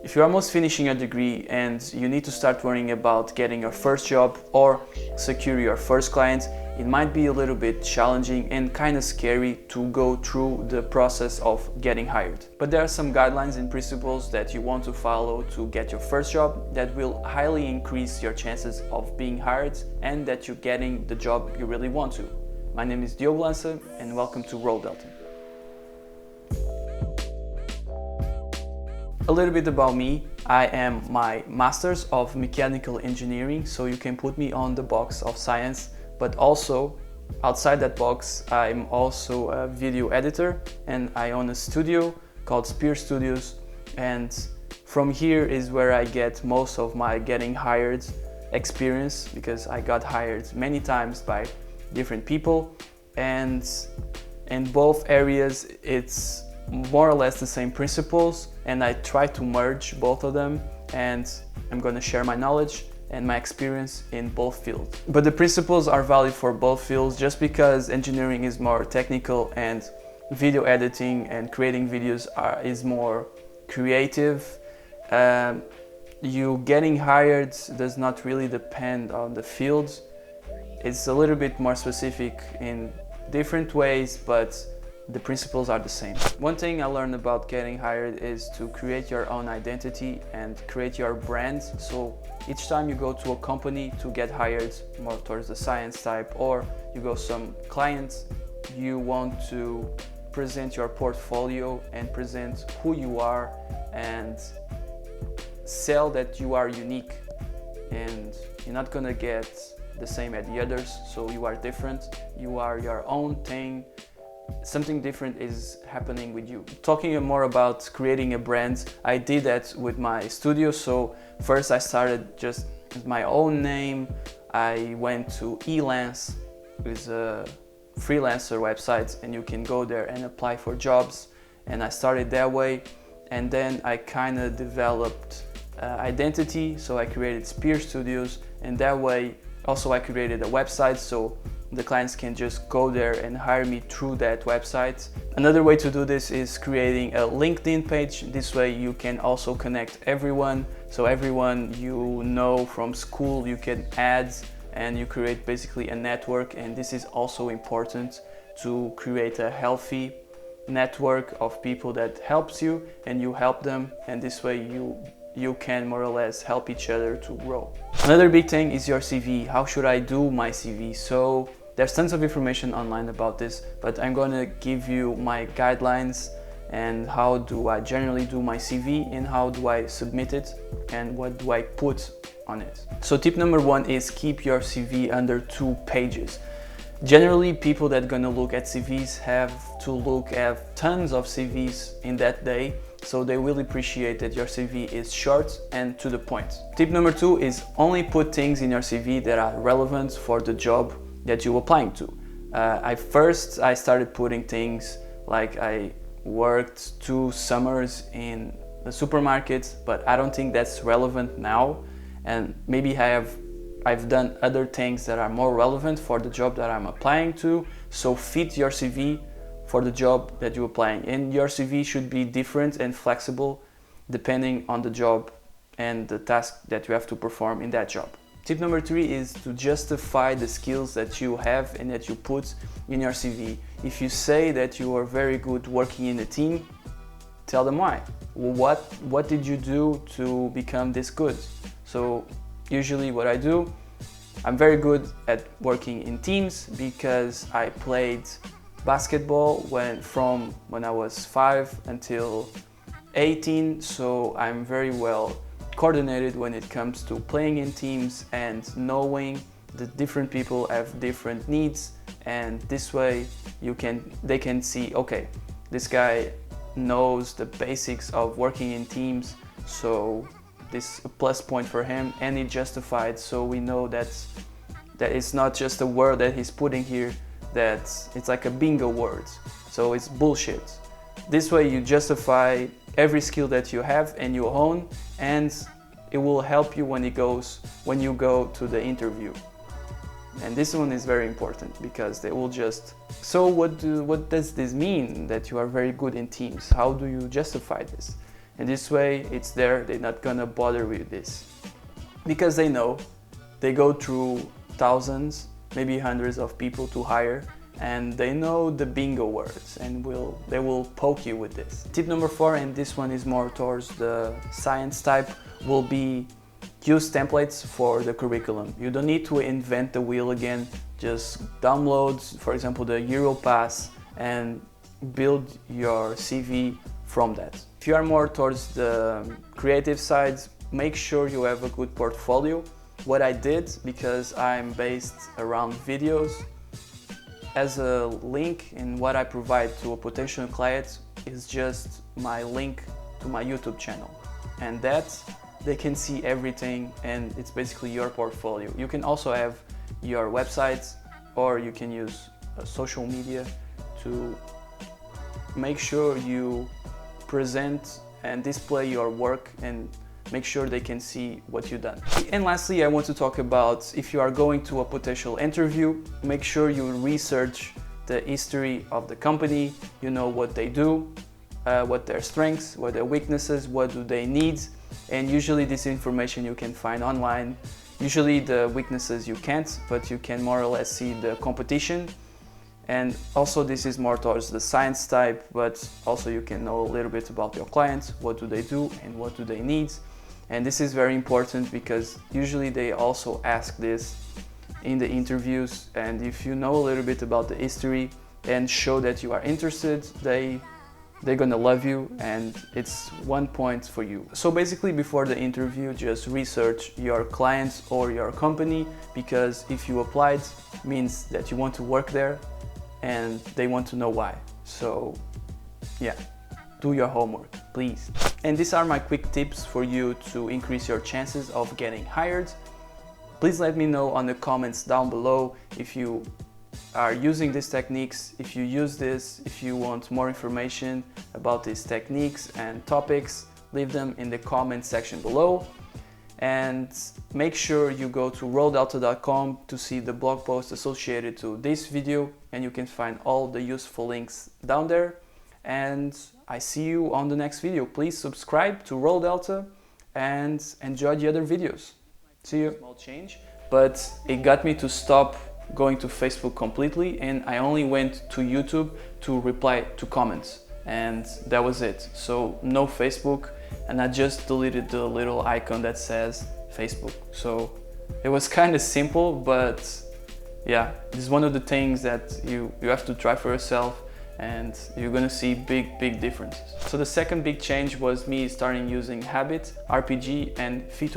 If you're almost finishing a degree and you need to start worrying about getting your first job or secure your first client, it might be a little bit challenging and kind of scary to go through the process of getting hired. But there are some guidelines and principles that you want to follow to get your first job that will highly increase your chances of being hired and that you're getting the job you really want to. My name is Diogo Lança and welcome to Role Delta. A little bit about me. I am my Master's of Mechanical Engineering, so you can put me on the box of science, but also outside that box, I'm also a video editor and I own a studio called Spear Studios, and from here is where I get most of my getting hired experience, because I got hired many times by different people, and in both areas it's more or less the same principles, and I try to merge both of them, and I'm going to share my knowledge and my experience in both fields. But the principles are valid for both fields. Just because engineering is more technical and video editing and creating videos is more creative, you getting hired does not really depend on the field. It's a little bit more specific in different ways, but the principles are the same. One thing I learned about getting hired is to create your own identity and create your brand. So each time you go to a company to get hired, more towards the science type, or you go some clients, you want to present your portfolio and present who you are and sell that you are unique and you're not gonna get the same as the others. So you are different, you are your own thing. Something different is happening with you. Talking more about creating a brand, I did that with my studio. So first I started just with my own name. I went to Elance, which is a freelancer website, and you can go there and apply for jobs. And I started that way, and then I kind of developed identity. So I created Spear Studios, and that way also I created a website, so the clients can just go there and hire me through that website. Another way to do this is creating a LinkedIn page. This way you can also connect everyone. So everyone you know from school you can add, and you create basically a network. And this is also important to create a healthy network of people that helps you and you help them, and this way you can more or less help each other to grow. Another big thing is your CV. How should I do my CV? So there's tons of information online about this, but I'm gonna give you my guidelines and how do I generally do my CV and how do I submit it and what do I put on it. So tip number one is keep your CV under 2 pages. Generally, people that are gonna look at CVs have to look at tons of CVs in that day, so they will appreciate that your CV is short and to the point. Tip number 2 is only put things in your CV that are relevant for the job that you're applying to. I started putting things like I worked 2 summers in the supermarket, but I don't think that's relevant now, and maybe I've done other things that are more relevant for the job that I'm applying to. So fit your CV for the job that you're applying, and your CV should be different and flexible depending on the job and the task that you have to perform in that job. Tip number 3 is to justify the skills that you have and that you put in your CV. If you say that you are very good working in a team, tell them why. What did you do to become this good? So usually what I do, I'm very good at working in teams because I played basketball from when I was 5 until 18, so I'm very well coordinated when it comes to playing in teams and knowing that different people have different needs, and this way they can see, okay, this guy knows the basics of working in teams, so this is a plus point for him, and it justified, so we know that it's not just a word that he's putting here, that it's like a bingo word, so it's bullshit. This way you justify every skill that you have and you own, and it will help you when you go to the interview. And this one is very important because they will just, so what does this mean that you are very good in teams? How do you justify this? And this way it's there, they're not gonna bother with this. Because they know they go through thousands, maybe hundreds of people to hire, and they know the bingo words and they will poke you with this. Tip number 4, and this one is more towards the science type, will be use templates for the curriculum. You don't need to invent the wheel again. Just download, for example, the Europass and build your CV from that. If you are more towards the creative side, make sure you have a good portfolio. What I did, because I'm based around videos, as a link in what I provide to a potential client is just my link to my YouTube channel. And that they can see everything, and it's basically your portfolio. You can also have your website, or you can use social media to make sure you present and display your work and make sure they can see what you've done. And lastly, I want to talk about if you are going to a potential interview, make sure you research the history of the company, you know what they do, what their strengths, what their weaknesses, what do they need. And usually this information you can find online. Usually the weaknesses you can't, but you can more or less see the competition. And also this is more towards the science type, but also you can know a little bit about your clients, what do they do and what do they need. And this is very important because usually they also ask this in the interviews, and if you know a little bit about the history and show that you are interested, they're gonna love you, and it's 1 point for you. So basically before the interview, just research your clients or your company, because if you applied, means that you want to work there and they want to know why. So yeah, do your homework, please. And these are my quick tips for you to increase your chances of getting hired. Please let me know on the comments down below if you are using these techniques, if you use this, if you want more information about these techniques and topics, leave them in the comment section below. And make sure you go to rolldelta.com to see the blog post associated to this video, and you can find all the useful links down there. And I see you on the next video. Please subscribe to Roll Delta and enjoy the other videos. See you. Small change, but it got me to stop going to Facebook completely, and I only went to YouTube to reply to comments, and that was it. So no Facebook, and I just deleted the little icon that says Facebook. So it was kind of simple, but yeah, this is one of the things that you have to try for yourself, and you're gonna see big differences. So the second big change was me starting using Habit, RPG, and Feature.